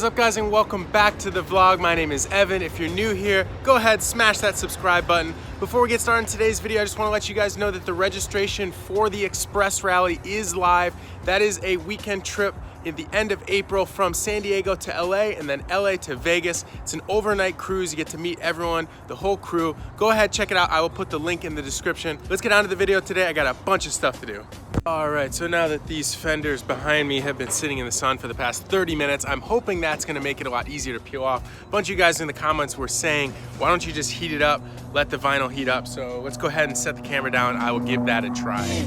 is up, guys, and welcome back to the vlog. My name is Evan. If you're new here, go ahead, smash that subscribe button. Before we get started in today's video, I just want to let you guys know that the registration for the Express Rally is live. That is a weekend trip in the end of April from San Diego to LA and then LA to Vegas. It's an overnight cruise. You get to meet everyone, the whole crew. Go ahead, check it out. I will put the link in the description. Let's get on to the video today. I got a bunch of stuff to do. All right, so now that these fenders behind me have been sitting in the sun for the past 30 minutes, I'm hoping that's gonna make it a lot easier to peel off. A bunch of you guys in the comments were saying, why don't you just heat it up, let the vinyl heat up? So let's go ahead and set the camera down. I will give that a try.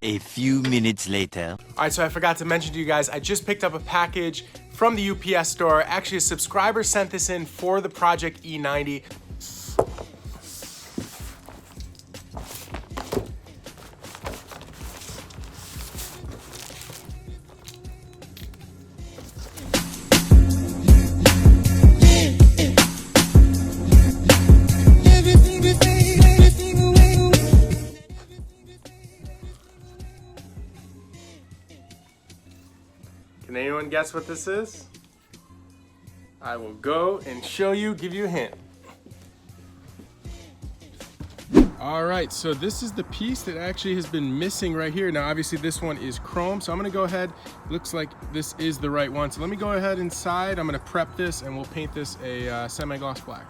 A few minutes later. All right, so I forgot to mention to you guys, I just picked up a package from the UPS store. Actually, a subscriber sent this in for the Project E90. Can anyone guess what this is? I will go and show you, give you a hint. All right, so this is the piece that actually has been missing right here. Now, obviously this one is chrome, so I'm gonna go ahead, looks like this is the right one. So let me go ahead inside, I'm gonna prep this and we'll paint this a semi-gloss black.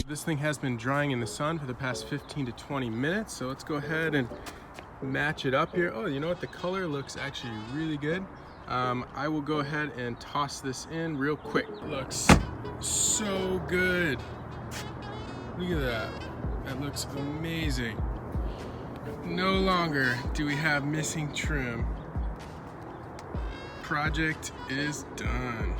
This thing has been drying in the sun for the past 15 to 20 minutes, so let's go ahead and match it up here. Oh, you know what? The color looks actually really good. I will go ahead and toss this in real quick. It looks so good. Look at that. That looks amazing. No longer do we have missing trim. Project is done.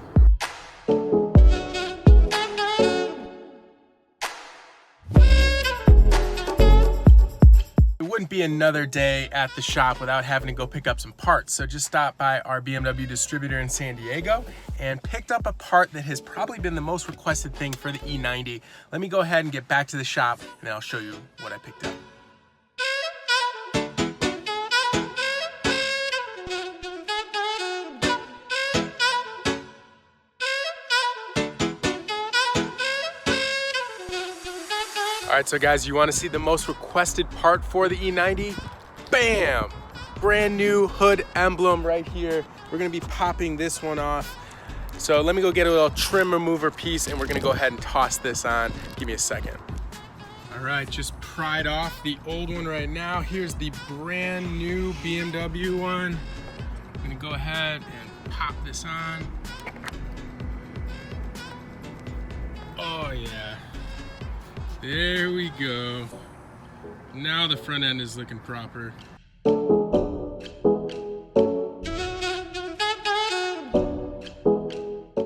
It wouldn't be another day at the shop without having to go pick up some parts. So just stopped by our BMW distributor in San Diego and picked up a part that has probably been the most requested thing for the E90. Let me go ahead and get back to the shop and then I'll show you what I picked up. All right, so guys, you wanna see the most requested part for the E90? Bam! Brand new hood emblem right here. We're gonna be popping this one off. So let me go get a little trim remover piece and we're gonna go ahead and toss this on. Give me a second. All right, just pried off the old one right now. Here's the brand new BMW one. I'm gonna go ahead and pop this on. Oh yeah. There we go. Now the front end is looking proper.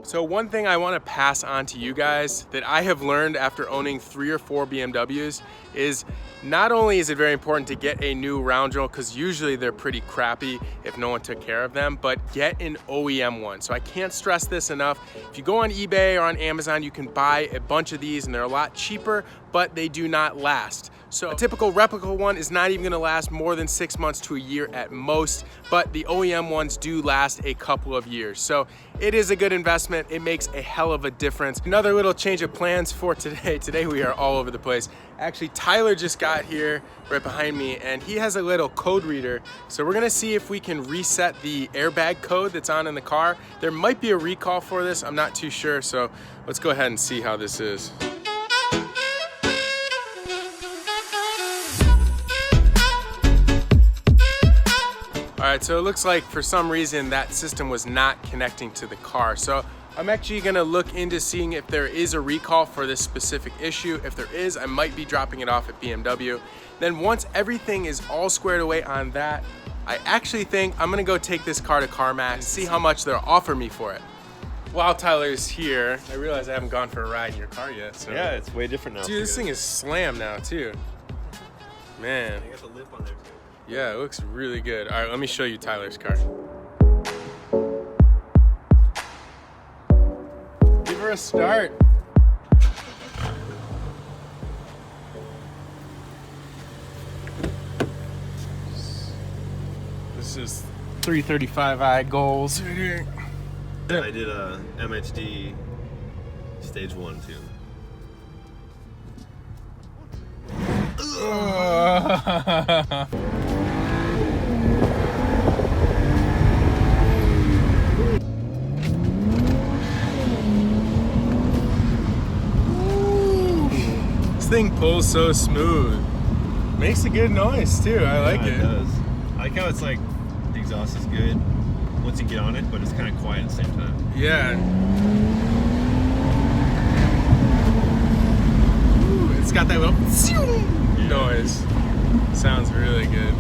So one thing I want to pass on to you guys that I have learned after owning 3 or 4 BMWs is not only is it very important to get a new round drill, because usually they're pretty crappy if no one took care of them, but get an OEM one. So I can't stress this enough. If you go on eBay or on Amazon, you can buy a bunch of these and they're a lot cheaper, but they do not last. So a typical replica one is not even gonna last more than 6 months to a year at most, but the OEM ones do last a couple of years. So it is a good investment. It makes a hell of a difference. Another little change of plans for today. Today we are all over the place. Actually, Tyler just got here right behind me and he has a little code reader. So we're gonna see if we can reset the airbag code that's on in the car. There might be a recall for this, I'm not too sure. So let's go ahead and see how this is. All right, so it looks like for some reason that system was not connecting to the car. So I'm actually gonna look into seeing if there is a recall for this specific issue. If there is, I might be dropping it off at BMW. Then once everything is all squared away on that, I actually think I'm gonna go take this car to CarMax and see how much they'll offer me for it. While Tyler's here, I realize I haven't gone for a ride in your car yet. So. Yeah, it's way different now. Dude, this thing is slammed now too. Man. I got the lip on there too. Yeah, it looks really good. All right, let me show you Tyler's car. Give her a start. This is 335i goals right here. Yeah, I did a MHD stage 1 too. This thing pulls so smooth. Makes a good noise too. I like it. It does. I like how it's like the exhaust is good once you get on it, but it's kind of quiet at the same time. Yeah. Ooh, it's got that little noise. Sounds really good.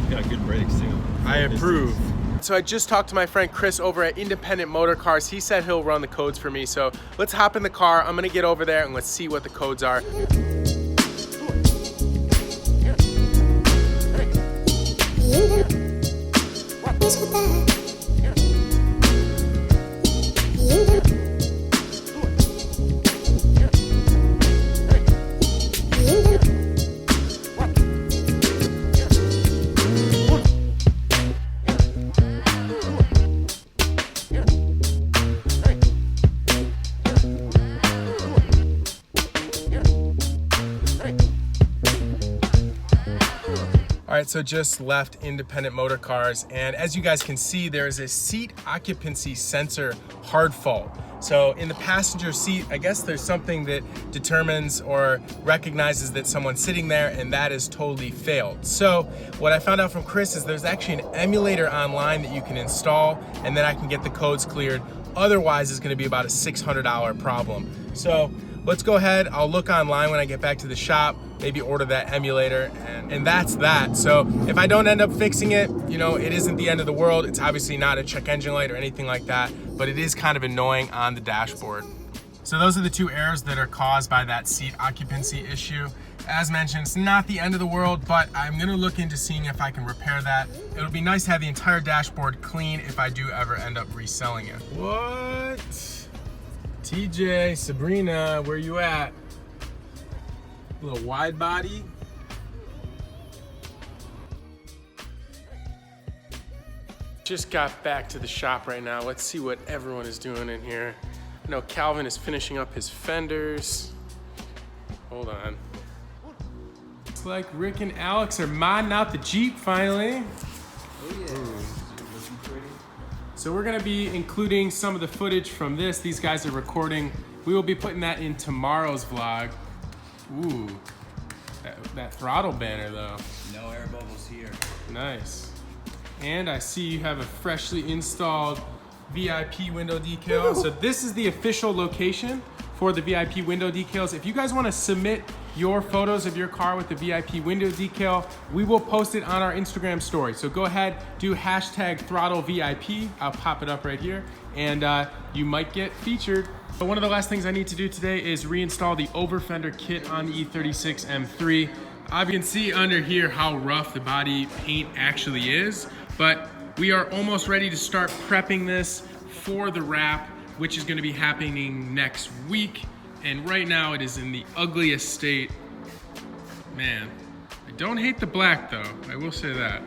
It's got good brakes too. I approve. So I just talked to my friend Chris over at Independent Motor Cars. He said he'll run the codes for me. So let's hop in the car. I'm gonna get over there and let's see what the codes are. All right, so just left Independent Motor Cars, and as you guys can see, there is a seat occupancy sensor hard fault. So in the passenger seat, I guess there's something that determines or recognizes that someone's sitting there, and that is totally failed. So what I found out from Chris is there's actually an emulator online that you can install, and then I can get the codes cleared. Otherwise, it's gonna be about a $600 problem. So let's go ahead, I'll look online when I get back to the shop, maybe order that emulator, and that's that. So if I don't end up fixing it, you know, it isn't the end of the world. It's obviously not a check engine light or anything like that, but it is kind of annoying on the dashboard. So those are the two errors that are caused by that seat occupancy issue. As mentioned, it's not the end of the world, but I'm gonna look into seeing if I can repair that. It'll be nice to have the entire dashboard clean if I do ever end up reselling it. What? TJ, Sabrina, where you at? A little wide body. Just got back to the shop right now. Let's see what everyone is doing in here. I know Calvin is finishing up his fenders. Hold on. Looks like Rick and Alex are modding out the Jeep finally. Oh yeah. Looking pretty. So we're gonna be including some of the footage from this. These guys are recording. We will be putting that in tomorrow's vlog. Ooh, that throttle banner though. No air bubbles here. Nice. And I see you have a freshly installed VIP window decal. So this is the official location for the VIP window decals. If you guys want to submit your photos of your car with the VIP window decal, we will post it on our Instagram story. So go ahead, do hashtag throttle VIP. I'll pop it up right here, and you might get featured. But one of the last things I need to do today is reinstall the over fender kit on the E36 M3. You can see under here how rough the body paint actually is, but we are almost ready to start prepping this for the wrap, which is going to be happening next week. And right now it is in the ugliest state. Man, I don't hate the black though, I will say that.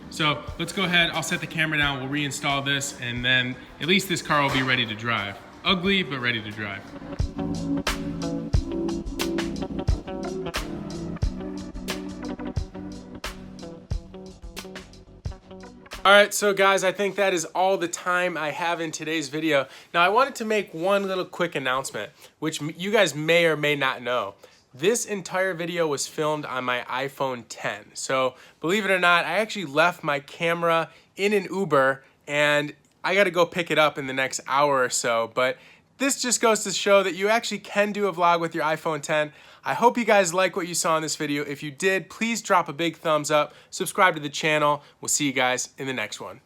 So let's go ahead, I'll set the camera down, we'll reinstall this, and then at least this car will be ready to drive. Ugly, but ready to drive. All right, so guys, I think that is all the time I have in today's video. Now, I wanted to make one little quick announcement, which you guys may or may not know. This entire video was filmed on my iPhone 10. So believe it or not, I actually left my camera in an Uber, and I gotta go pick it up in the next hour or so, but this just goes to show that you actually can do a vlog with your iPhone 10. I hope you guys like what you saw in this video. If you did, please drop a big thumbs up, subscribe to the channel. We'll see you guys in the next one.